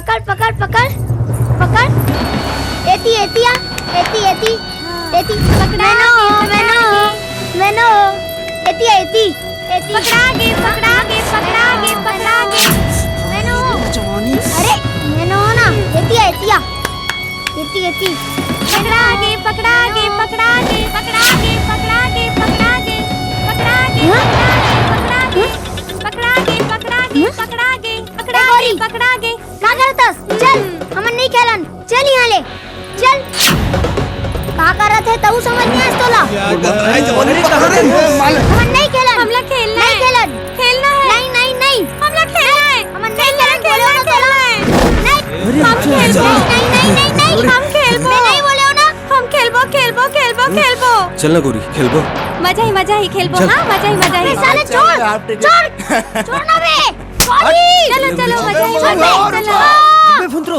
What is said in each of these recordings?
पकड़ पकड़ पकड़ पकड़। एती एतिया एती एती एती पकड़ा मैनो एती एती एती पकड़ा गे मैनो। अरे मैनो ना एतिया एतिया एती एती पकड़ा गे का करतस? चल हमन नहीं खेलन, चल यहाँ ले चल। का करत है तू समझ नहीं आस तोला? हमन नहीं खेलन, हमला खेलना नहीं खेलन, खेलना है नहीं हमला खेलना है, हमन नहीं खेलन बोलो ना तोला नहीं हम खेलबो नहीं हम खेलबो नहीं बोले हो ना हम खेलबो। चल ना गोरी खेलबो। मजा ही खेलबो। हाँ मजा ही साले छोड़ ना बे चलो मजा ही चलो बे फुंतरो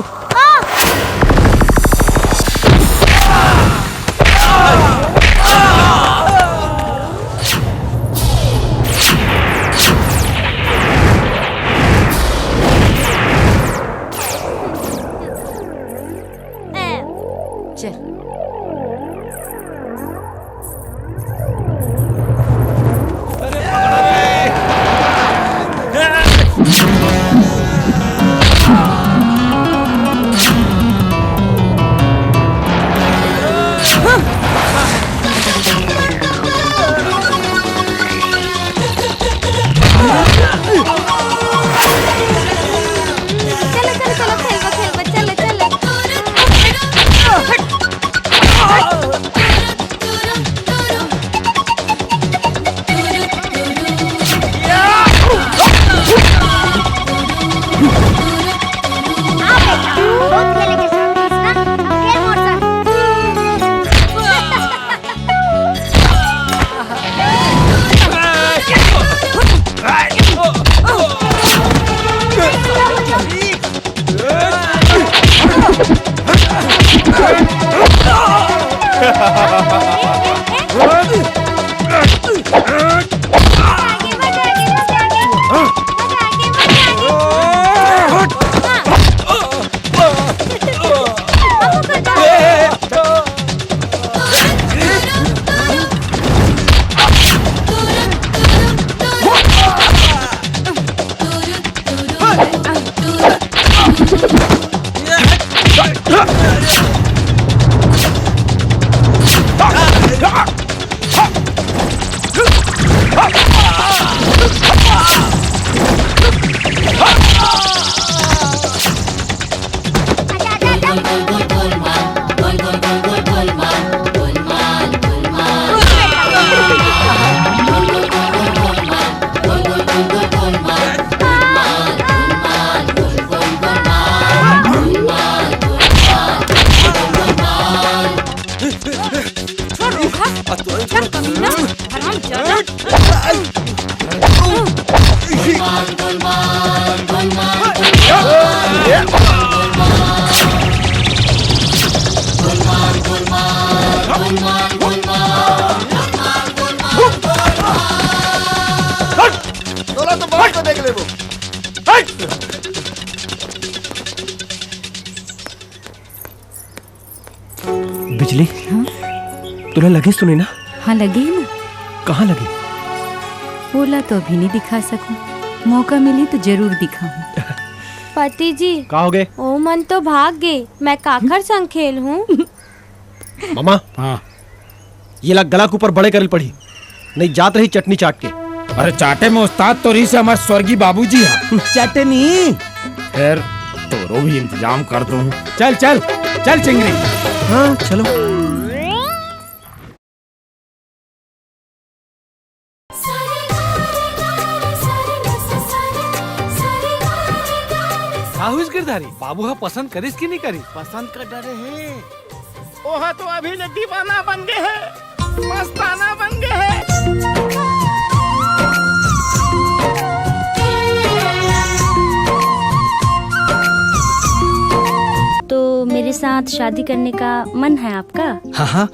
बिजली तुला लगेच तो नहीं ना? हाँ लगे ना। कहाँ लगे? बोला तो अभी नहीं दिखा सकूं, मौका मिली तो जरूर दिखाऊं। पति जी कहाँ हो गए? ओ मन तो भाग गए, मैं काकर संग खेल हूँ। मामा हाँ ये लग गला के ऊपर बड़े करल पड़ी, नहीं जात रही चटनी चाट के। अरे चाटे में उस्ताद तो रही से हमारे स्वर्गीय बाबूजी है। चटनी फिर तोरो भी इंतजाम कर दूं। चल चल चल चिंगरी। हाँ चलो। साहुस गिरधारी बाबू हा पसंद करिस की नहीं करी? पसंद कर डरे हैं। ओह तो अभी ले दीवाना बन गए हैं, मस्ताना बन गए हैं। तो मेरे साथ शादी करने का मन है आपका? हाँ हाँ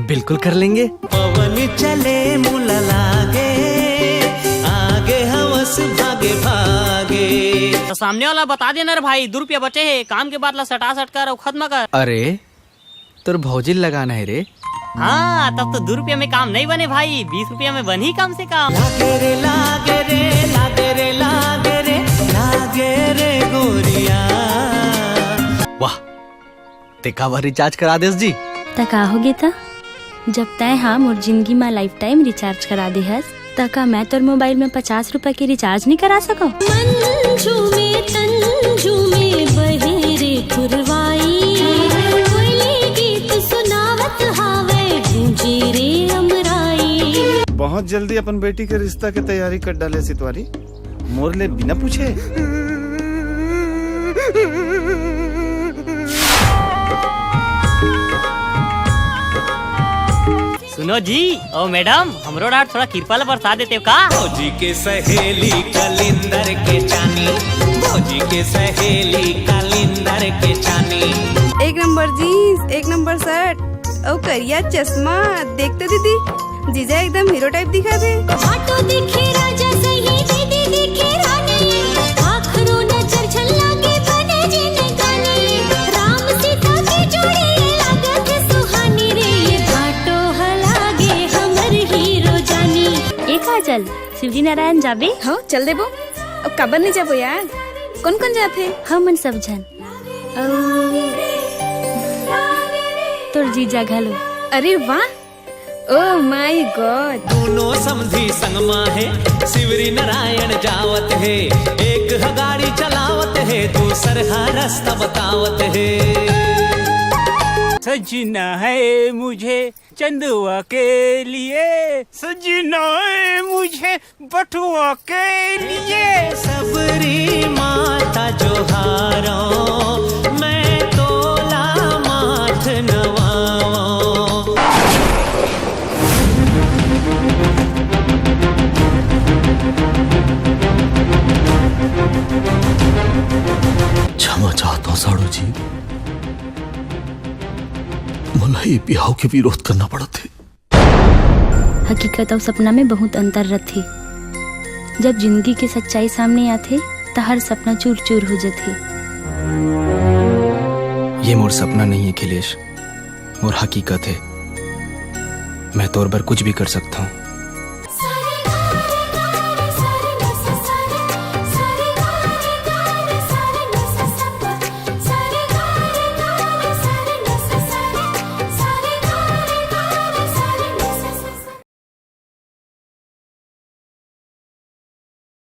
बिल्कुल कर लेंगे। पवन चले मुला लागे, आगे हवस भागे भागे। सामने वाला बता देना रे भाई, 2 रुपया बचे है, काम के बाद ला सटा सट कर और खत्म कर। अरे तोर भौजी लगाना है रे। हाँ तब तो 2 रुपया में काम नहीं बने भाई, 20 रुपया में बनी कम से कम। लागे रे लागे रे लागे रे लागे रे लागे रे गोरिया। वाह देखा वह रिचार्ज करा देस जी। तका होगे था जब तय हाँ मोर जिंदगी में लाइफ टाइम रिचार्ज करा दे हस तका मैं तोर मोबाइल में 50 रुपए की रिचार्ज नहीं करा सको। बहुत जल्दी अपन बेटी के रिश्ता के तैयारी कर डाले सितवारी, मोर ले बिना पूछे। सुनो जी, ओ मैडम हमरो डाट थोड़ा किरपा बरसा देते हो का? भौजी के सहेली कलिंदर के चानी, भौजी के सहेली कलिंदर के चानी। 1 नंबर जीन्स, 1 नंबर शर्ट और करिया चश्मा, देखते दीदी जीजा एकदम हीरो टाइप दिखा दे। ऑटो दिखे राजा सही, दीदी दिखे रानी, आखिरों नजर झल्ला के बने जिन गाने, राम सीता की जोड़ी लागत सुहानी रे, ये ऑटो हलागे हमर हीरो जानी। एक काजल शिवजी नारायण जाबे? हाँ चल देबो। अब कबर नहीं जाबो यार, कौन कौन जाते? हमन सब जन तोर जीजा घलो। अरे वाह, ओह माय गॉड। दोनों समझी संगमा है, शिवरी नारायण जावत है, एक गाड़ी चलावत है, दूसर रास्ता बतावत है। सजना है मुझे चंदुआ के लिए, सजना है मुझे बटुआ के लिए। सबरी माता जोहारो मैं तोला माथ नवाओ। क्षमा चाहता हूँ साड़ू जी, मलाई बिहाव के विरोध करना पड़ा थे। हकीकत और सपना में बहुत अंतर रहती। जब जिंदगी की सच्चाई सामने आते तो हर सपना चूर चूर हो जाती। ये मोर सपना नहीं है अखिलेश, मोर हकीकत है। मैं तौर पर कुछ भी कर सकता हूँ।